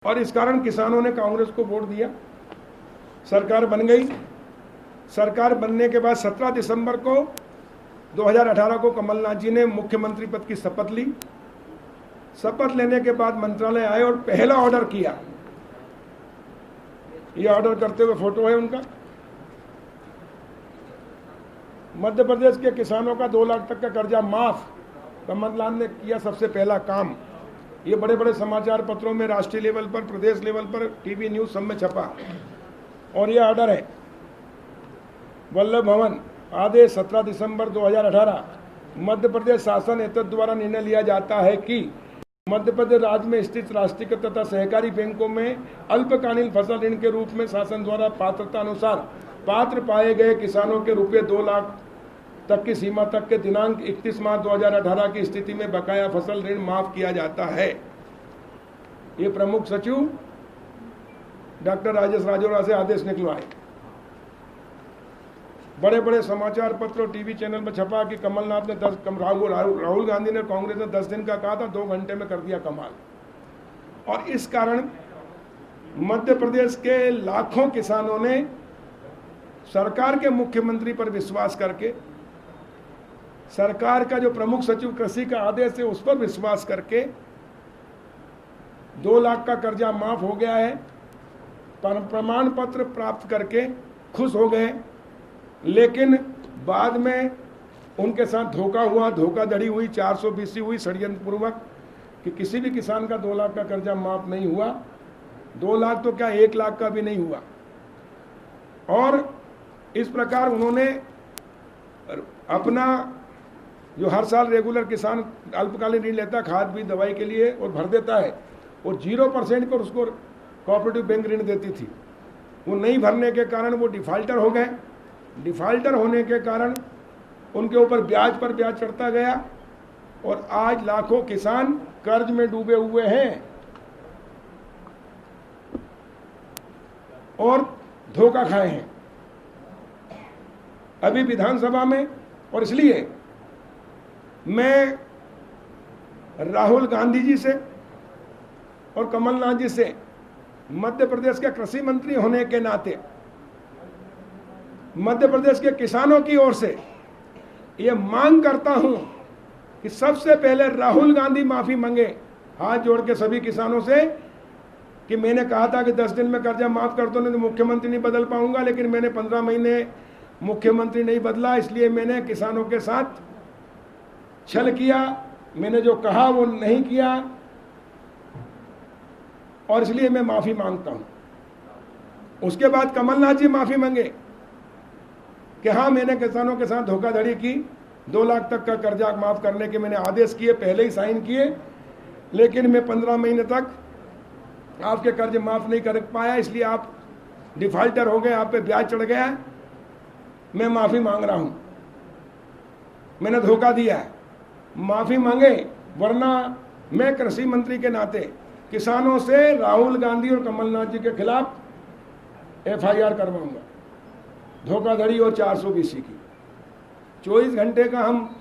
और इस कारण किसानों ने कांग्रेस को वोट दिया। सरकार बन गई। सरकार बनने के बाद 17 दिसंबर को 2018 को कमलनाथ जी ने मुख्यमंत्री पद की शपथ ली। शपथ लेने के बाद मंत्रालय आए और पहला ऑर्डर किया, ये ऑर्डर करते हुए फोटो है उनका। मध्य प्रदेश के किसानों का 2 लाख तक का कर्जा माफ कमलनाथ ने किया, सबसे पहला काम। ये बड़े बड़े समाचार पत्रों में, राष्ट्रीय लेवल पर, प्रदेश लेवल पर, टीवी न्यूज सब में छपा। और ये ऑर्डर है वल्लभ भवन आदेश 17 दिसंबर 2018। मध्य प्रदेश शासन एतद द्वारा निर्णय लिया जाता है कि मध्य प्रदेश राज्य में स्थित राष्ट्रीय तथा सहकारी बैंकों में अल्पकालीन फसल ऋण के रूप में शासन द्वारा पात्रता अनुसार पात्र पाए गए किसानों के रुपये 2 लाख तक की सीमा तक के दिनांक 31 मार्च 2018 की स्थिति में बकाया फसल ऋण माफ किया जाता है। ये प्रमुख सचिव डॉक्टर राजेश राजौरा से आदेश निकलवाए। बड़े बड़े समाचार पत्र और टीवी चैनल में छपा कि कमलनाथ ने राहुल गांधी ने, कांग्रेस ने 10 दिन का कहा था, 2 घंटे में कर दिया कमाल। और इस कारण मध्य प्रदेश के लाखों किसानों ने सरकार के मुख्यमंत्री पर विश्वास करके, सरकार का जो प्रमुख सचिव कृषि का आदेश है उस पर विश्वास करके 2 लाख का कर्जा माफ हो गया है, प्रमाण पत्र प्राप्त करके खुश हो गए। लेकिन बाद में उनके साथ धोखा हुआ, धोखाधड़ी हुई, 420 हुई षड्यंत्र पूर्वक कि किसी भी किसान का 2 लाख का कर्जा माफ नहीं हुआ। 2 लाख तो क्या 1 लाख का भी नहीं हुआ। और इस प्रकार उन्होंने अपना जो हर साल रेगुलर किसान अल्पकालीन ऋण लेता, खाद बीज दवाई के लिए और भर देता है, और 0% पर उसको कोऑपरेटिव बैंक ऋण देती थी, वो नहीं भरने के कारण वो डिफाल्टर हो गए। डिफाल्टर होने के कारण उनके ऊपर ब्याज पर ब्याज चढ़ता गया और आज लाखों किसान कर्ज में डूबे हुए हैं और धोखा खाए हैं अभी विधानसभा में। और इसलिए मैं राहुल गांधी जी से और कमलनाथ जी से मध्य प्रदेश के कृषि मंत्री होने के नाते मध्य प्रदेश के किसानों की ओर से यह मांग करता हूं कि सबसे पहले राहुल गांधी माफी मांगे, हाथ जोड़ के सभी किसानों से, कि मैंने कहा था कि 10 दिन में कर्जा माफ कर दो, नहीं तो मुख्यमंत्री नहीं बदल पाऊंगा, लेकिन मैंने 15 महीने मुख्यमंत्री नहीं बदला, इसलिए मैंने किसानों के साथ छल किया, मैंने जो कहा वो नहीं किया और इसलिए मैं माफी मांगता हूं। उसके बाद कमलनाथ जी माफी मांगे कि हाँ, मैंने किसानों के साथ धोखाधड़ी की, 2 लाख तक का कर्जा माफ करने के मैंने आदेश किए, पहले ही साइन किए, लेकिन मैं 15 महीने तक आपके कर्ज माफ नहीं कर पाया, इसलिए आप डिफाल्टर हो गए, आप पे ब्याज चढ़ गया, मैं माफी मांग रहा हूं, मैंने धोखा दिया है, माफी मांगे, वरना मैं कृषि मंत्री के नाते किसानों से राहुल गांधी और कमलनाथ जी के खिलाफ FIR करवाऊंगा, धोखाधड़ी और 420 की। 24 घंटे का हम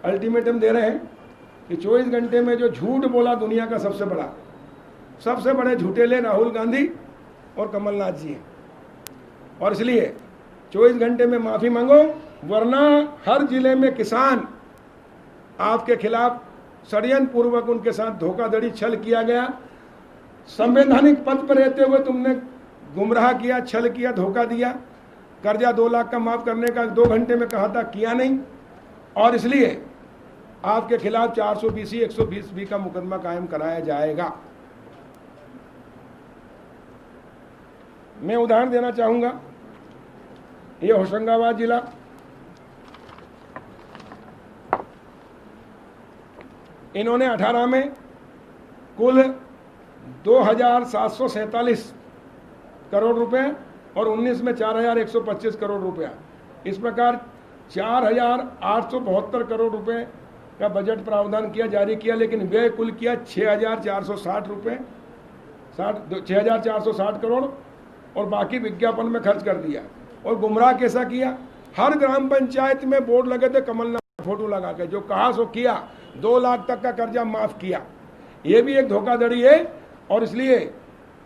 अल्टीमेटम दे रहे हैं कि 24 घंटे में जो झूठ बोला दुनिया का सबसे बड़े झूठेले राहुल गांधी और कमलनाथ जी हैं। और इसलिए 24 घंटे में माफी मांगो, वरना हर जिले में किसान आपके खिलाफ षड्यंत्र पूर्वक उनके साथ धोखाधड़ी, छल किया गया, संवैधानिक पद पर रहते हुए तुमने गुमराह किया, छल किया, धोखा दिया, कर्जा 2 लाख का माफ करने का 2 घंटे में कहा था, किया नहीं, और इसलिए आपके खिलाफ 420 120 का मुकदमा कायम कराया जाएगा। मैं उदाहरण देना चाहूंगा, ये होशंगाबाद जिला, इन्होंने 18 में कुल 2,747 करोड़ रुपए और 19 में 4,125 करोड़ रुपया, इस प्रकार 4,872 करोड़ रुपए का बजट प्रावधान किया, जारी किया, लेकिन व्यय कुल किया 6,460 रुपए, 6,460 करोड़, और बाकी विज्ञापन में खर्च कर दिया। और गुमराह कैसा किया, हर ग्राम पंचायत में बोर्ड लगे थे, कमलनाथ फोटो लगा के, जो कहा सो किया, 2 लाख तक का कर्जा माफ किया। ये भी एक धोखाधड़ी है और इसलिए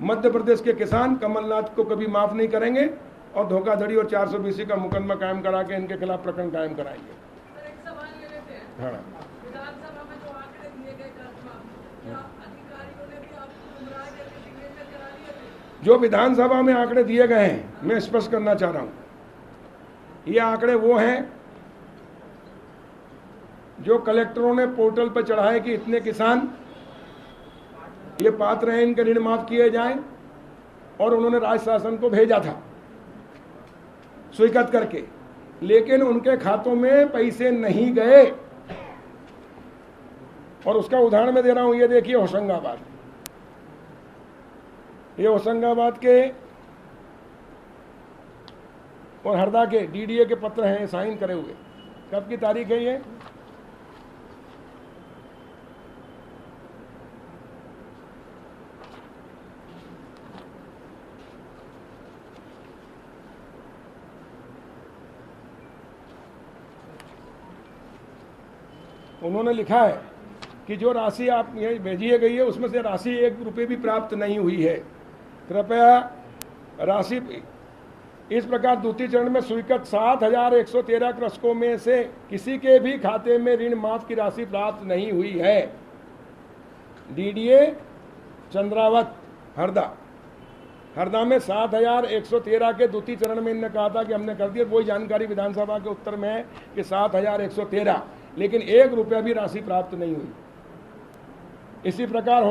मध्य प्रदेश के किसान कमलनाथ को कभी माफ नहीं करेंगे और धोखाधड़ी और 420 का मुकदमा कायम करा के इनके खिलाफ प्रकरण कायम कराएंगे। हाँ, विधानसभा में जो आंकड़े दिए गए क्या अधिकारियों ने भी आपको गुमराह करके सिग्नेचर करा दिए थे? जो विधानसभा में आंकड़े दिए गए हैं, मैं स्पष्ट करना चाह रहा हूं, ये आंकड़े वो हैं जो कलेक्टरों ने पोर्टल पर चढ़ाए कि इतने किसान ये पात्र हैं, इनके ऋण माफ किए जाएं, और उन्होंने राज्य शासन को भेजा था स्वीकृत करके, लेकिन उनके खातों में पैसे नहीं गए। और उसका उदाहरण मैं दे रहा हूं, ये देखिए होशंगाबाद, ये होशंगाबाद के और हरदा के डीडीए के पत्र हैं साइन करे हुए। कब की तारीख है ये? उन्होंने लिखा है कि जो राशि आप ये भेजी गई है उसमें से राशि 1 रुपये भी प्राप्त नहीं हुई है। कृपया राशि इस प्रकार द्वितीय चरण में स्वीकृत 7,113 कृषकों में से किसी के भी खाते में ऋण माफ की राशि प्राप्त नहीं हुई है। डीडीए चंद्रावत हरदा में 7,113 के द्वितीय चरण में इन्होंने कहा था कि हमने कर दिया। वही जानकारी विधानसभा के उत्तर में है कि 7,113, लेकिन 1 रुपया भी राशि प्राप्त नहीं हुई। इसी प्रकार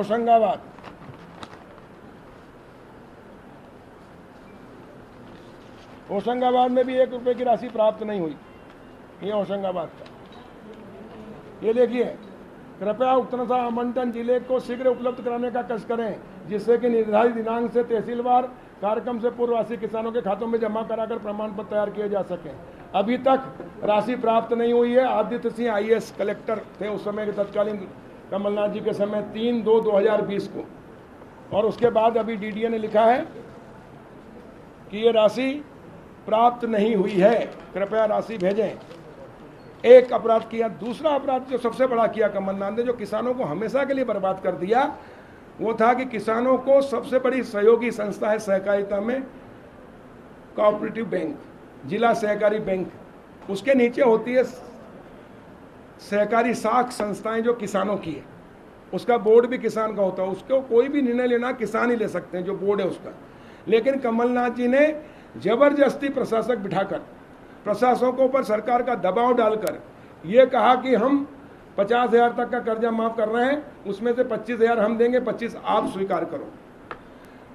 होशंगाबाद में भी 1 रुपये की राशि प्राप्त नहीं हुई। ये होशंगाबाद का, ये देखिए, कृपया उक्त आवंटन जिले को शीघ्र उपलब्ध कराने का कष्ट करें, जिससे कि निर्धारित दिनांक से तहसीलवार कार्यक्रम से पूर्व राशि किसानों के खातों में जमा कराकर प्रमाण पत्र तैयार किए जा सकें। अभी तक राशि प्राप्त नहीं हुई है। आदित्य सिंह IAS कलेक्टर थे उस समय के, तत्कालीन कमलनाथ जी के समय, 3/2/2020 को। और उसके बाद अभी डीडीए ने लिखा है कि ये राशि प्राप्त नहीं हुई है, कृपया राशि भेजें। एक अपराध किया। दूसरा अपराध जो सबसे बड़ा किया कमलनाथ ने, जो किसानों को हमेशा के लिए बर्बाद कर दिया, वो था कि किसानों को सबसे बड़ी सहयोगी संस्था है सहकारिता में कोऑपरेटिव बैंक, जिला सहकारी बैंक, उसके नीचे होती है सहकारी साख संस्थाएं जो किसानों की है। उसका बोर्ड भी किसान का होता है, उसको कोई भी निर्णय लेना किसान ही ले सकते हैं, जो बोर्ड है उसका। लेकिन कमलनाथ जी ने जबरदस्ती प्रशासक बिठाकर, प्रशासकों पर सरकार का दबाव डालकर ये कहा कि हम 50,000 तक का कर्जा माफ कर रहे हैं, उसमें से 25,000 हम देंगे, 25 आप स्वीकार करो।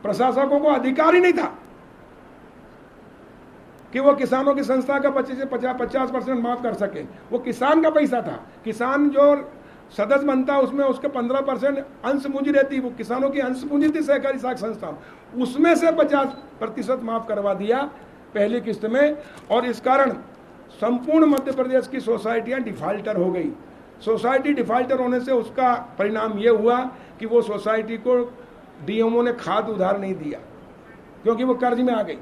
प्रशासकों को अधिकार ही नहीं था कि वो किसानों की संस्था का 25 से 50% माफ कर सके। वो किसान का पैसा था। किसान जो सदस्य बनता उसमें उसके 15% अंश पूंजी रहती, वो किसानों की अंश पूंजी थी सहकारी साख संस्था, उसमें से 50% माफ करवा दिया पहली किस्त में। और इस कारण संपूर्ण मध्य प्रदेश की सोसाइटियां डिफाल्टर हो गई। सोसाइटी डिफाल्टर होने से उसका परिणाम ये हुआ कि वो सोसाइटी को डीएमओ ने खाद उधार नहीं दिया, क्योंकि वो कर्ज में आ गई।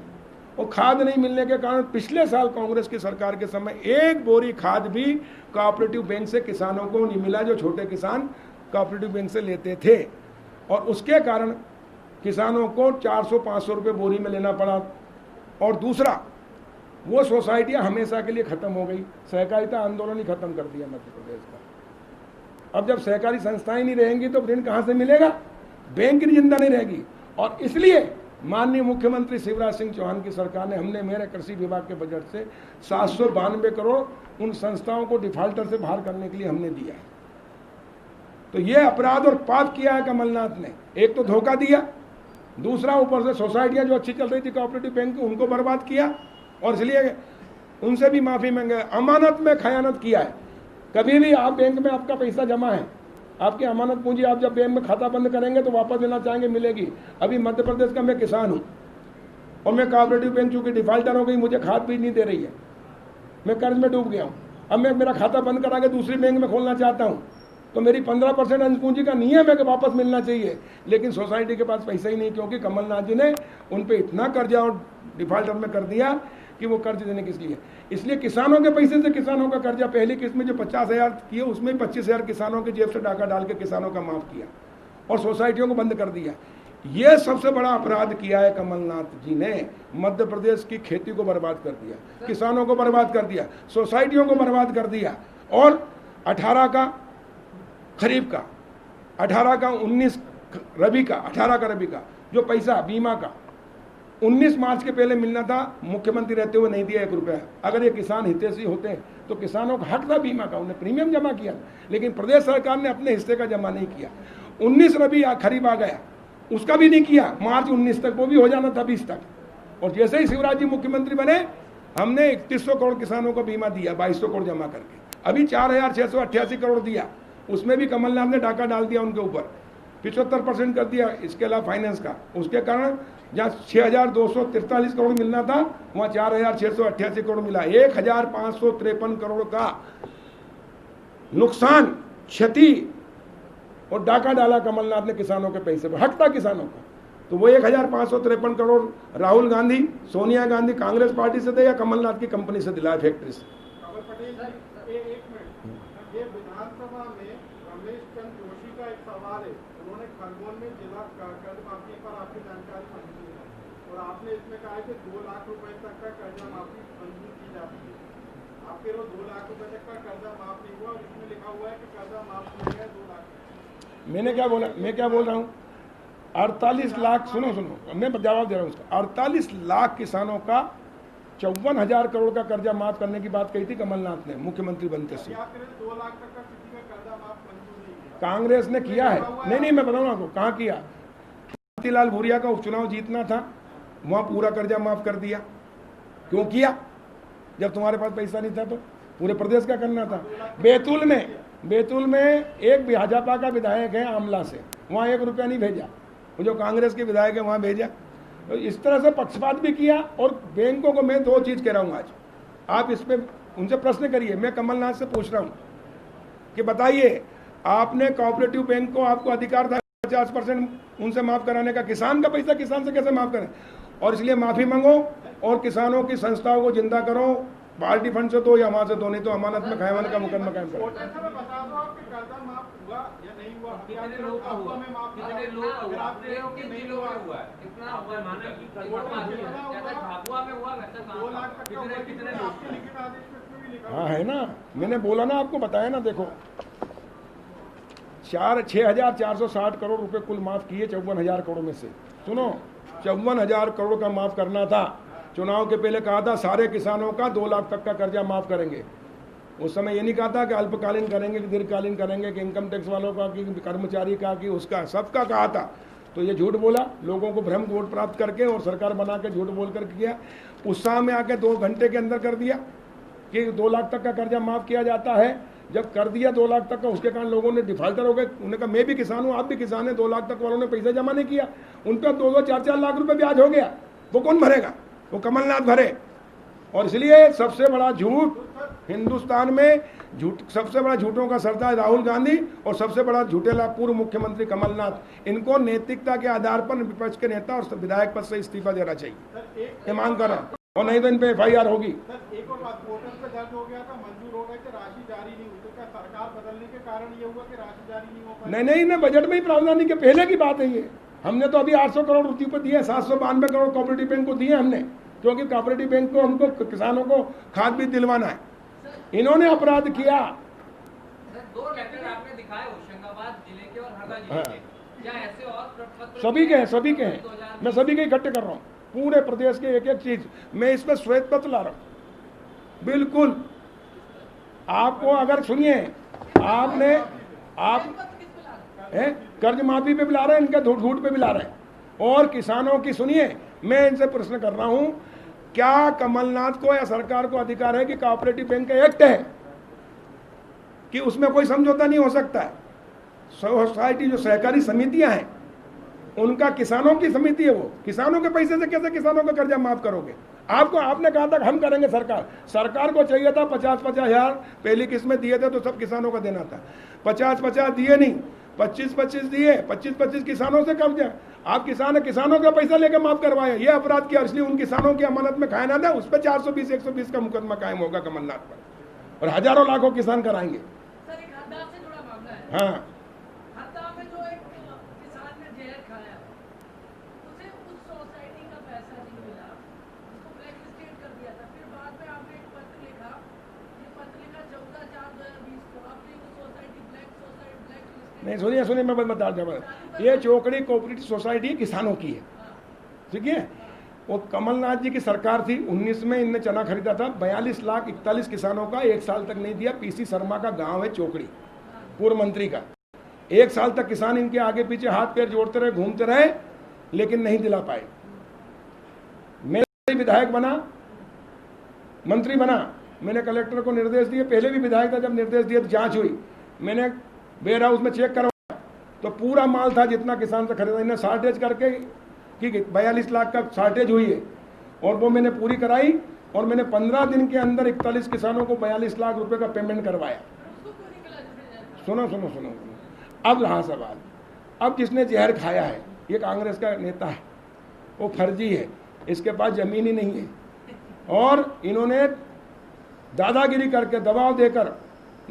और खाद नहीं मिलने के कारण पिछले साल कांग्रेस की सरकार के समय 1 बोरी खाद भी कोऑपरेटिव बैंक से किसानों को नहीं मिला, जो छोटे किसान कोऑपरेटिव बैंक से लेते थे। और उसके कारण किसानों को 400-500 रुपये बोरी में लेना पड़ा। और दूसरा, वो सोसाइटियां हमेशा के लिए खत्म हो गई। सहकारिता आंदोलन ही खत्म कर दिया मध्य प्रदेश का। अब जब सहकारी संस्थाएं नहीं रहेंगी तो ऋण कहां से मिलेगा? बैंक की जिंदा नहीं रहेगी। और इसलिए माननीय मुख्यमंत्री शिवराज सिंह चौहान की सरकार ने, हमने मेरे कृषि विभाग के बजट से 792 करोड़ उन संस्थाओं को डिफाल्टर से बाहर करने के लिए हमने दिया है। तो ये अपराध और पाप किया है कमलनाथ ने। एक तो धोखा दिया, दूसरा ऊपर से सोसाइटियां जो अच्छी चल रही थी कोऑपरेटिव बैंक की, उनको बर्बाद किया। और इसलिए उनसे भी माफी मांगे। अमानत में खयानत किया है। कभी भी आप बैंक में आपका पैसा जमा है, आपकी अमानत पूंजी, आप जब बैंक में खाता बंद करेंगे तो वापस लेना चाहेंगे, मिलेगी। अभी मध्य प्रदेश का मैं किसान हूं और मैं कोऑपरेटिव बैंक चूंकि डिफाल्टर हो गई, मुझे खाद भी नहीं दे रही है, मैं कर्ज में डूब गया हूं। अब मैं मेरा खाता बंद करा के दूसरी बैंक में खोलना चाहता हूं, तो मेरी 15% अंश पूंजी का नियम है कि वापस मिलना चाहिए। लेकिन सोसाइटी के पास पैसा ही नहीं, क्योंकि कमलनाथ जी ने उन पर इतना कर्जा और डिफाल्टर में कर दिया कि वो कर्ज देने किस लिए। इसलिए किसानों के पैसे से किसानों का कर्जा पहली किस्त में जो 50,000 किए, उसमें 25,000 किसानों की जेब से डाका डाल के किसानों का माफ किया। और सोसाइटियों को बंद कर दिया। ये सबसे बड़ा अपराध किया है कमलनाथ जी ने। मध्य प्रदेश की खेती को बर्बाद कर दिया, किसानों को बर्बाद कर दिया, सोसाइटियों को बर्बाद कर दिया। और 18 का खरीफ का, 18 का 19 रबी का, 18 का रबी का जो पैसा बीमा का 19 मार्च के पहले मिलना था, मुख्यमंत्री रहते हुए नहीं दिया 1 रुपया। अगर ये किसान हितैषी होते तो किसानों का हक था बीमा का, उन्हें प्रीमियम जमा किया, लेकिन प्रदेश सरकार ने अपने हिस्से का जमा नहीं किया। 19 रबी खरीफ आ गया, उसका भी नहीं किया, मार्च 19 तक, वो भी हो जाना था 20 तक। और जैसे ही शिवराज जी मुख्यमंत्री बने, हमने 3100 करोड़ किसानों को बीमा दिया, 2200 करोड़ जमा करके। अभी 4688 करोड़ दिया, उसमें भी कमलनाथ ने डाका डाल दिया उनके ऊपर, 75% कर दिया। इसके अलावा फाइनेंस का, उसके कारण जहाँ 6243 करोड़ मिलना था, वहाँ 4688 करोड़ मिला। 1553 करोड़ का नुकसान, क्षति और डाका डाला कमलनाथ ने किसानों के पैसे पर, हक था किसानों का। तो वो 1553 करोड़ राहुल गांधी, सोनिया गांधी कांग्रेस पार्टी से दे या कमलनाथ की कंपनी से दिलाया, फैक्ट्री से। एक मिनट, ये विधानसभा में रमेश चंद्र जोशी का एक सवाल है। उन्होंने खरगोन में जिला कर्ज माफी पर आपकी जानकारी मांगी है और आपने इसमें कहा है कि 2 लाख रुपए तक का कर्जा माफी मंजूर की जाती है। आपके वो 2 लाख रुपए तक का कर्जा माफ नहीं हुआ और इसमें लिखा हुआ है कि कर्जा माफ हो गया 2 लाख। मैंने क्या बोला, मैं क्या बोल रहा हूँ, 48 लाख, सुनो मैं जवाब दे रहा हूँ उसका। 48 लाख किसानों का 54,000 करोड़ का कर्जा माफ करने की बात कही थी कमलनाथ ने मुख्यमंत्री बनते से। 2 लाख तक का किसी का कर्जा माफ मंजूर नहीं किया, कांग्रेस ने किया है। नहीं, मैं बताऊँ आपको कहाँ किया। मोतीलाल भूरिया का उपचुनाव जीतना था, वहाँ पूरा कर्जा माफ कर दिया। क्यों किया? जब तुम्हारे पास पैसा नहीं था तो पूरे प्रदेश का करना था। बैतूल में एक भाजपा का विधायक है आमला से, वहाँ 1 रुपया नहीं भेजा, वो जो कांग्रेस के विधायक है वहाँ भेजा। तो इस तरह से पक्षपात भी किया। और बैंकों को मैं 2 चीज़ कह रहा हूँ आज, आप इस पर उनसे प्रश्न करिए। मैं कमलनाथ से पूछ रहा हूँ कि बताइए, आपने कोऑपरेटिव बैंक को, आपको अधिकार था 50% उनसे माफ़ कराने का, किसान का पैसा किसान से कैसे माफ़ करें? और इसलिए माफ़ी मांगो और किसानों की संस्थाओं को जिंदा करो, पार्टी फंड से दो या वहाँ से दो, नहीं तो अमानत में खाएवान का मुकदमा कायम करो। हाँ है ना, मैंने बोला ना, आपको बताया ना। देखो 6,460 करोड़ रुपए कुल माफ किए 54,000 करोड़ में से। सुनो, 54,000 करोड़ का माफ करना था। चुनाव के पहले कहा था सारे किसानों का 2 लाख तक का कर्जा माफ करेंगे। उस समय ये नहीं कहा था कि अल्पकालीन करेंगे कि दीर्घकालीन करेंगे, कि इनकम टैक्स वालों का, कि कर्मचारी का, कि उसका, सबका कहा था। तो ये झूठ बोला, लोगों को भ्रम वोट प्राप्त करके और सरकार बना के झूठ बोल कर किया। उत्साह में आके 2 घंटे के अंदर कर दिया कि 2 लाख तक का कर्जा माफ किया जाता है। जब कर दिया 2 लाख तक का, उसके कारण लोगों ने डिफाल्टर हो गए। उन्होंने कहा मैं भी किसान हूँ, आप भी किसान हैं। 2 लाख तक वालों ने पैसा जमा नहीं किया, उन पर 2-2, 4-4 लाख रुपए ब्याज हो गया। वो कौन भरेगा? वो कमलनाथ भरे। और इसलिए सबसे बड़ा झूठ हिंदुस्तान में, सबसे बड़ा झूठों का सरदार राहुल गांधी और सबसे बड़ा झूठेला पूर्व मुख्यमंत्री कमलनाथ। इनको नैतिकता के आधार पर विपक्ष के नेता और विधायक पद से इस्तीफा देना चाहिए, ये मांग कर रहा हूं। और नहीं तो इन पे FIR होगी। एक और बात, पोर्टल पे दर्ज हो गया था, मंजूर हो गया कि राशि जारी नहीं हुई, तो क्या सरकार बदलने के कारण ये हुआ कि राशि जारी नहीं हो पाई? नहीं, बजट में ही प्रावधान के पहले की बात है ये। हमने तो अभी 800 करोड़ रुपये दिए, 792 करोड़ कोऑपरेटिव बैंक को दिए हमने, क्योंकि कोऑपरेटिव बैंक को हमको किसानों को खाद बीज दिलवाना है। इन्होंने अपराध किया। 2 लेटर आपने दिखाए होशंगाबाद जिले के और हरदा जिले के, क्या ऐसे और पत्र? सभी के हैं, मैं सभी के इकट्ठे कर रहा हूँ, पूरे प्रदेश के एक चीज। मैं इसमें श्वेत पत्र ला रहा हूँ, बिल्कुल। आपको अगर सुनिए, आपने कर्ज माफी पे भी ला रहे हैं, इनके झूठ पे भी ला रहे हैं। और किसानों की सुनिए, मैं इनसे प्रश्न कर रहा हूं, क्या कमलनाथ को या सरकार को अधिकार है कि कोऑपरेटिव बैंक का एक्ट है कि उसमें कोई समझौता नहीं हो सकता है? सोसाइटी जो सहकारी समितियां हैं, उनका किसानों की समिति है, वो किसानों के पैसे से कैसे किसानों का कर्जा माफ करोगे? आपने कहा था हम करेंगे। सरकार को चाहिए था 50-50 हजार पहली किस्त में दिए थे, तो सब किसानों का देना था। 50-50 दिए नहीं, 25-25 दिए, 25-25 किसानों से कब्जा। आप किसानों का पैसा लेकर माफ करवाए, ये अपराध किया। इसलिए उन किसानों की अमानत में खाया ना था, उस पर 420-120 का मुकदमा कायम होगा कमलनाथ पर, और हजारों लाखों किसान कराएंगे। सर, एक हरदा से जुड़ा मामला है। हाँ, हरदा में जो एक नहीं सुनिए सुनिए, मैं बता दूँ, ये चोकड़ी कोऑपरेटिव सोसाइटी किसानों की है, ठीक है। वो कमलनाथ जी की सरकार थी, 19 में इनने चना खरीदा था, 42,41,000 किसानों का 1 साल तक नहीं दिया। पीसी शर्मा का गांव है चोकड़ी, पूर्व मंत्री का। 1 साल तक किसान इनके आगे पीछे हाथ पैर जोड़ते रहे, घूमते रहे, लेकिन नहीं दिला पाए। मैं विधायक बना, मंत्री बना, मैंने कलेक्टर को निर्देश दिए, पहले भी विधायक था, जब निर्देश दिए तो जांच हुई, मैंने वेयर हाउस में चेक करवाया तो पूरा माल था जितना किसान से खरीदा। इन्हें शॉर्टेज करके कि 42 लाख का शॉर्टेज हुई है, और वो मैंने पूरी कराई, और मैंने 15 दिन के अंदर 41 किसानों को 42 लाख रुपए का पेमेंट करवाया। सुनो सुनो सुनो, अब रहा सवाल, अब जिसने जहर खाया है, ये कांग्रेस का नेता है, वो फर्जी है, इसके पास जमीन ही नहीं है, और इन्होंने दादागिरी करके दबाव देकर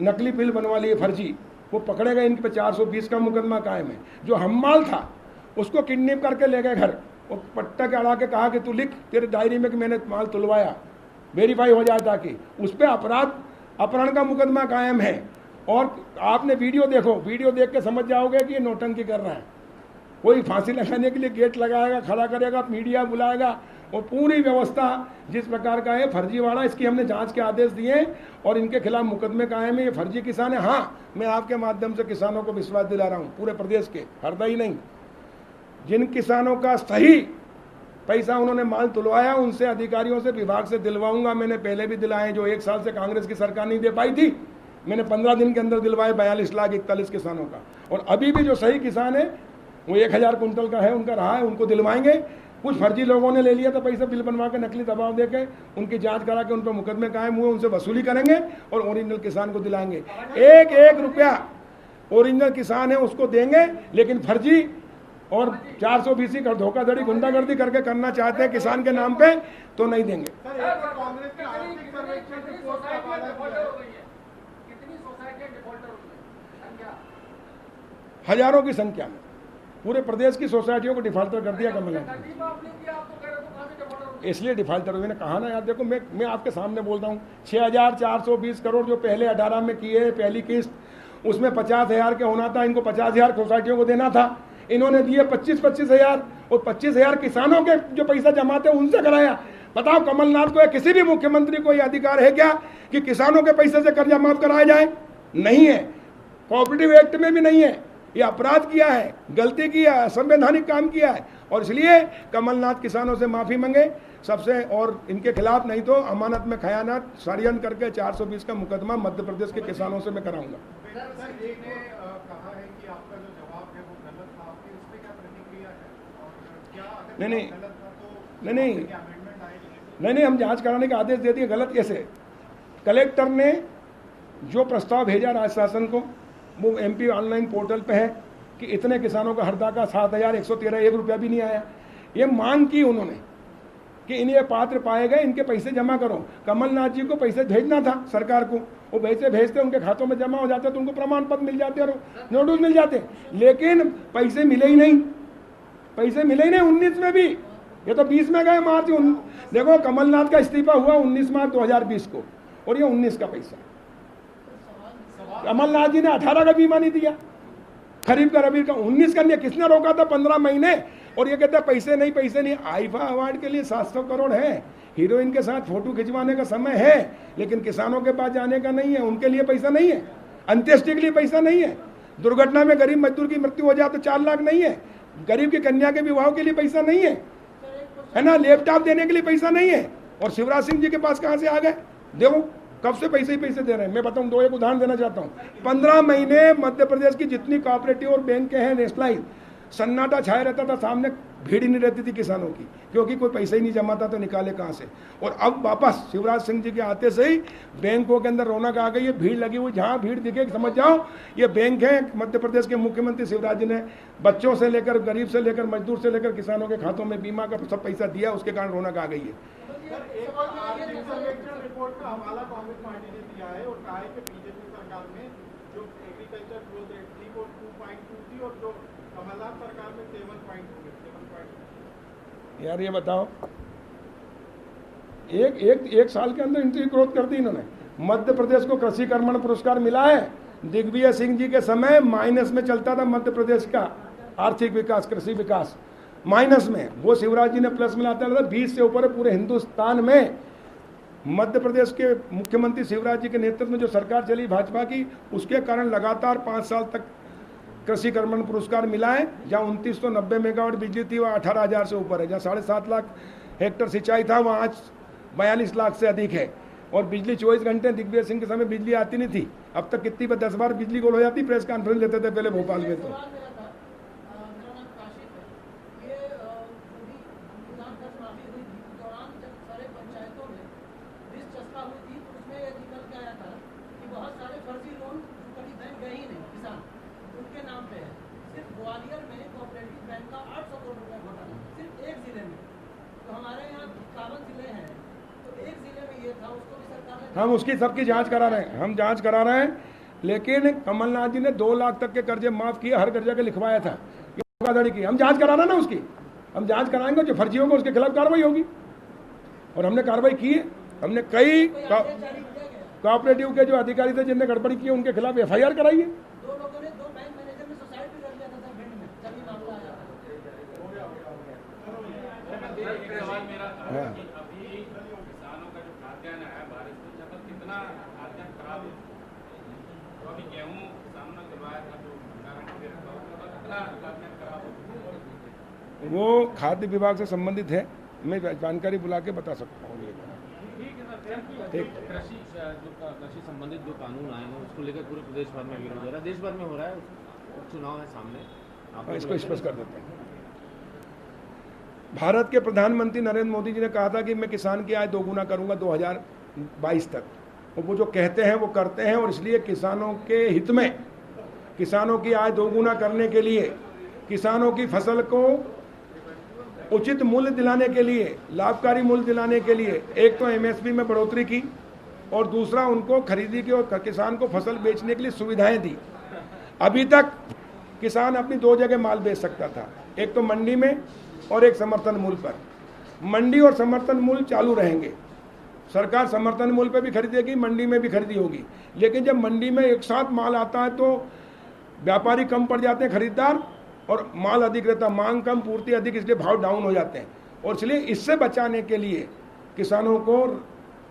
नकली बिल बनवा लिए फर्जी। वो पकड़े गए, इनके पे 420 का मुकदमा कायम है। जो हम्माल था उसको किडनैप करके ले गए घर, वो पट्टा के अड़ा के कहा कि तू लिख तेरे डायरी में कि मैंने माल तुलवाया, वेरीफाई हो जाए, ताकि उस पर अपहरण का मुकदमा कायम है। और आपने वीडियो देखो, वीडियो देख के समझ जाओगे कि ये नौटंकी कर रहा है। कोई फांसी लगाने के लिए गेट लगाएगा, खड़ा करेगा, मीडिया बुलाएगा, और पूरी व्यवस्था जिस प्रकार का है फर्जीवाड़ा, इसकी हमने जांच के आदेश दिए और इनके खिलाफ मुकदमे कायम है। ये फर्जी किसान है। हाँ, मैं आपके माध्यम से किसानों को विश्वास दिला रहा हूँ, पूरे प्रदेश के, हरदा ही नहीं, जिन किसानों का सही पैसा उन्होंने माल तुलवाया, उनसे अधिकारियों से विभाग से दिलवाऊंगा। मैंने पहले भी दिलाए, जो 1 साल से कांग्रेस की सरकार नहीं दे पाई थी, मैंने 15 दिन के अंदर दिलवाए 42,41,000 किसानों का। और अभी भी जो सही किसान है वो 1000 कुंटल का है, उनका रहा है, उनको दिलवाएंगे। कुछ फर्जी लोगों ने ले लिया था पैसा, बिल बनवा के नकली दबाव देके, उनकी जांच करा के उन पर मुकदमे कायम हुए, उनसे वसूली करेंगे और ओरिजिनल किसान को दिलाएंगे। 1-1 रुपया ओरिजिनल किसान है उसको देंगे, लेकिन फर्जी और 420 का धोखाधड़ी गुंडागर्दी करके करना चाहते हैं किसान के नाम पे, तो नहीं देंगे। हजारों की संख्या में पूरे प्रदेश की सोसाइटियों को डिफाल्टर कर दिया कमलनाथ। इसलिए डिफाल्टर हुए, कहा ना यार, देखो मैं आपके सामने बोल रहा हूँ, 6,420 करोड़ जो पहले 18 में किए पहली किस्त, उसमें 50,000 के होना था, इनको 50,000 सोसाइटियों को देना था, इन्होंने दिए 25,000, और 25,000 किसानों के जो पैसा जमा थे उनसे कराया। बताओ, कमलनाथ को या किसी भी मुख्यमंत्री को यह अधिकार है क्या कि किसानों के पैसे से कर्जा माफ कराया जाए? नहीं है, कोऑपरेटिव एक्ट में भी नहीं है। ये अपराध किया है, गलती किया है, असंवैधानिक काम किया है, और इसलिए कमलनाथ किसानों से माफी मांगे सबसे, और इनके खिलाफ नहीं तो अमानत में खयानत षड्यंत्र करके 420 का मुकदमा मध्य प्रदेश के किसानों से मैं कराऊंगा। नहीं, हम जांच कराने का आदेश दे दिए। गलत कैसे? कलेक्टर ने जो प्रस्ताव भेजा राज्य शासन को, वो एमपी ऑनलाइन पोर्टल पे है कि इतने किसानों का हरदा का 7,113 1 रुपया भी नहीं आया। ये मांग की उन्होंने कि इन्हें पात्र पाए गए, इनके पैसे जमा करो। कमलनाथ जी को पैसे भेजना था सरकार को, वो पैसे भेजते, उनके खातों में जमा हो जाते, तो उनको प्रमाण पत्र मिल जाते और नोटिस मिल जाते, लेकिन पैसे मिले ही नहीं। पैसे मिले ही नहीं 19 में भी, ये तो 20 में गए मार्च। देखो, कमलनाथ का इस्तीफा हुआ 19 मार्च 2020 को, और ये 19 का पैसा। कमलनाथ जी ने 18 का बीमा नहीं दिया, खरीफ का रबी का 19 का नहीं। किसने रोका था 15 महीने? और ये कहते हैं पैसे नहीं। आईफा अवार्ड के लिए 700 करोड़ है, हीरोइन के साथ फोटो खिंचवाने का समय है, लेकिन किसानों के पास जाने का नहीं है, उनके लिए पैसा नहीं है, अंत्येष्टि के लिए पैसा नहीं है, दुर्घटना में गरीब मजदूर की मृत्यु हो जाए तो 4 लाख नहीं है, गरीब की कन्या के विवाह के लिए पैसा नहीं है ना, लैपटॉप देने के लिए पैसा नहीं है। और शिवराज सिंह जी के पास कहां से आ गए? देखो, कब से पैसे ही पैसे दे रहे हैं। मैं बताऊं, 2 उदाहरण देना चाहता हूं। 15 महीने मध्य प्रदेश की जितनी कोऑपरेटिव और बैंक हैं नेशनलाइज, सन्नाटा छाया रहता था, सामने भीड़ ही नहीं रहती थी किसानों की, क्योंकि कोई पैसा ही नहीं जमा था, तो निकाले कहां से। और अब वापस शिवराज सिंह जी के आते से ही बैंकों के अंदर रौनक आ गई है, भीड़ लगी हुई। जहां भीड़ दिखे समझ जाओ ये बैंक है। मध्य प्रदेश के मुख्यमंत्री शिवराज जी ने बच्चों से लेकर, गरीब से लेकर, मजदूर से लेकर किसानों के खातों में बीमा का सब पैसा दिया, उसके कारण रौनक आ गई है। रिपोर्ट का हवाला कांग्रेस पार्टी ने दिया है, और कहा है कि बीजेपी सरकार में जो एग्रीकल्चर ग्रोथ रेट थी वो 2.2 थी, और जो कमलनाथ सरकार में 7.2। यार ये बताओ, एक साल के अंदर इनकी ग्रोथ कर दी इन्होंने। मध्य प्रदेश को कृषि कर्मण पुरस्कार मिला है, दिग्विजय सिंह जी के समय माइनस में चलता था मध्य प्रदेश का आर्थिक विकास, कृषि विकास माइनस में, वो शिवराज जी ने प्लस में लाता था। 20 से ऊपर पूरे हिंदुस्तान में मध्य प्रदेश के मुख्यमंत्री शिवराज जी के नेतृत्व में जो सरकार चली भाजपा की, उसके कारण लगातार 5 साल तक कृषि कर्मण पुरस्कार मिला है। जहाँ 2990 मेगावाट बिजली थी वहाँ 18,000 से ऊपर है। जहाँ 7.5 लाख हेक्टर सिंचाई था वहाँ आज 42 लाख से अधिक है। और बिजली 24 घंटे, दिग्विजय सिंह के समय बिजली आती नहीं थी। अब तक कितनी 10 बार बिजली गोल हो जाती, प्रेस कॉन्फ्रेंस लेते थे पहले भोपाल में। तो हम उसकी सबकी जांच करा रहे हैं, हम जांच करा रहे हैं। लेकिन कमलनाथ जी ने 2 लाख तक के कर्जे माफ किए, हर कर्जे के लिखवाया था, धोखाधड़ी की। हम जांच करा रहे हैं ना उसकी, हम जांच कराएंगे, जो फर्जी होगा उसके खिलाफ कार्रवाई होगी। और हमने कार्रवाई की है। हमने कई कोऑपरेटिव के जो अधिकारी थे जिनने गड़बड़ी की उनके खिलाफ FIR कराई है। वो खाद्य विभाग से संबंधित है, मैं जानकारी बुला के बता सकता हूँ। कृषि संबंधित जो कानून आए हैं उसको लेकर पूरे प्रदेश भर में विरोध हो रहा है, देश भर में हो रहा है, चुनाव है सामने, आप इसको स्पष्ट कर देते हैं। भारत के प्रधानमंत्री नरेंद्र मोदी जी ने कहा था कि मैं किसान की आय दोगुना करूंगा 2022 तक। और वो जो कहते हैं वो करते हैं। और इसलिए किसानों के हित में, किसानों की आय दोगुना करने के लिए, किसानों की फसल को उचित मूल्य दिलाने के लिए, लाभकारी मूल्य दिलाने के लिए एक तो MSP में बढ़ोतरी की और दूसरा उनको खरीदी की और किसान को फसल बेचने के लिए सुविधाएं दी। अभी तक किसान अपनी 2 जगह माल बेच सकता था, एक तो मंडी में और एक समर्थन मूल्य पर। मंडी और समर्थन मूल्य चालू रहेंगे, सरकार समर्थन मूल्य पर भी खरीदेगी, मंडी में भी खरीदी होगी। लेकिन जब मंडी में एक साथ माल आता है तो व्यापारी कम पड़ जाते हैं, खरीदार, और माल अधिक रहता, मांग कम पूर्ति अधिक, इसलिए भाव डाउन हो जाते हैं। और इसलिए इससे बचाने के लिए किसानों को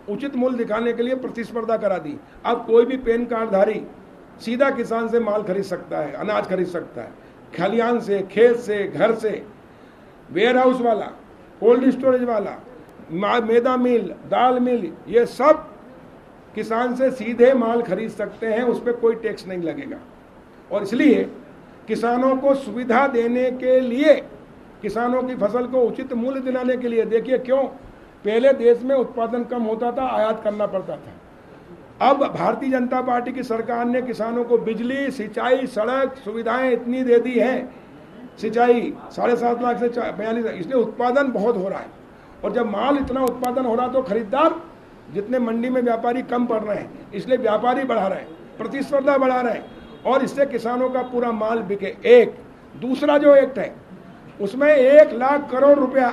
उचित मूल्य दिखाने के लिए प्रतिस्पर्धा करा दी। अब कोई भी पैन कार्डधारी सीधा किसान से माल खरीद सकता है, अनाज खरीद सकता है, खलियान से, खेत से, घर से। वेयर हाउस वाला, कोल्ड स्टोरेज वाला, मैदा मिल, दाल मिल, ये सब किसान से सीधे माल खरीद सकते हैं, उस पर कोई टैक्स नहीं लगेगा। और इसलिए किसानों को सुविधा देने के लिए, किसानों की फसल को उचित मूल्य दिलाने के लिए, देखिए क्यों पहले देश में उत्पादन कम होता था, आयात करना पड़ता था। अब भारतीय जनता पार्टी की सरकार ने किसानों को बिजली, सिंचाई, सड़क सुविधाएं इतनी दे दी हैं, सिंचाई 7.5 लाख से 42, इसलिए उत्पादन बहुत हो रहा है। और जब माल इतना उत्पादन हो रहा तो खरीदार, जितने मंडी में व्यापारी कम पड़ रहे हैं, इसलिए व्यापारी बढ़ा रहे हैं, प्रतिस्पर्धा बढ़ा रहे हैं, और इससे किसानों का पूरा माल बिके। एक दूसरा जो एक्ट है उसमें 1 लाख करोड़ रुपया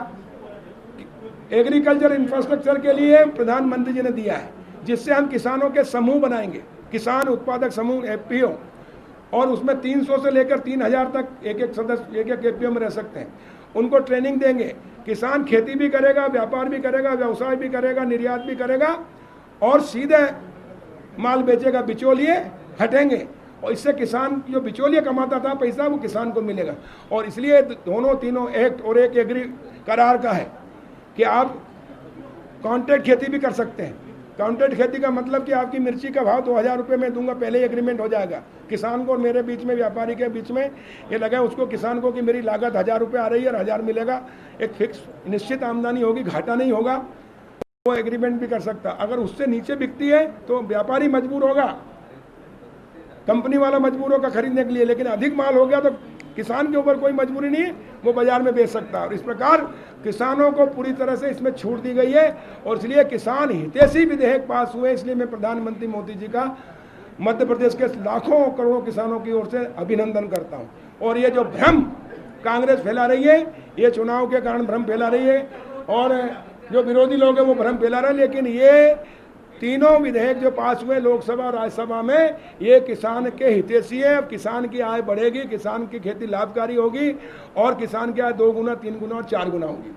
एग्रीकल्चर इंफ्रास्ट्रक्चर के लिए प्रधानमंत्री जी ने दिया है, जिससे हम किसानों के समूह बनाएंगे, किसान उत्पादक समूह FPO, और उसमें 300 से लेकर 3000 तक एक सदस्य एक FPO में रह सकते हैं। उनको ट्रेनिंग देंगे, किसान खेती भी करेगा, व्यापार भी करेगा, व्यवसाय भी करेगा, निर्यात भी करेगा, और सीधे माल बेचेगा, बिचौलिए हटेंगे। और इससे किसान जो बिचौलिए कमाता था पैसा, वो किसान को मिलेगा। और इसलिए दोनों तीनों एक्ट और एक एग्री करार का है कि आप कॉन्ट्रैक्ट खेती भी कर सकते हैं। कॉन्ट्रैक्ट खेती का मतलब कि आपकी मिर्ची का भाव 2000 रुपये में दूंगा, पहले ही एग्रीमेंट हो जाएगा। किसान को और मेरे बीच में, व्यापारी के बीच में ये लगा उसको, किसान को कि मेरी लागत 1000 रुपये आ रही है और 1000 मिलेगा, एक फिक्स निश्चित आमदनी होगी, घाटा नहीं होगा, वो एग्रीमेंट भी कर सकता। अगर उससे नीचे बिकती है तो व्यापारी मजबूर होगा, कंपनी वाला मजबूर होगा खरीदने के लिए। लेकिन अधिक माल हो गया तो किसान के ऊपर कोई मजबूरी नहीं है, वो बाजार में बेच सकता है। और इस प्रकार किसानों को पूरी तरह से इसमें छूट दी गई है, और इसलिए किसान हितैषी विधेयक पास हुए। इसलिए मैं प्रधानमंत्री मोदी जी का मध्य प्रदेश के लाखों करोड़ों किसानों की ओर से अभिनंदन करता हूं। और ये जो भ्रम कांग्रेस फैला रही है, ये चुनाव के कारण भ्रम फैला रही है, और जो विरोधी लोग हैं वो भ्रम फैला रहे हैं, लेकिन ये तीनों विधेयक जो पास हुए लोकसभा और राज्यसभा में, ये किसान के हितैषी है। अब किसान की आय बढ़ेगी, किसान की खेती लाभकारी होगी और किसान की आय 2 गुना, 3 गुना और 4 गुना होगी।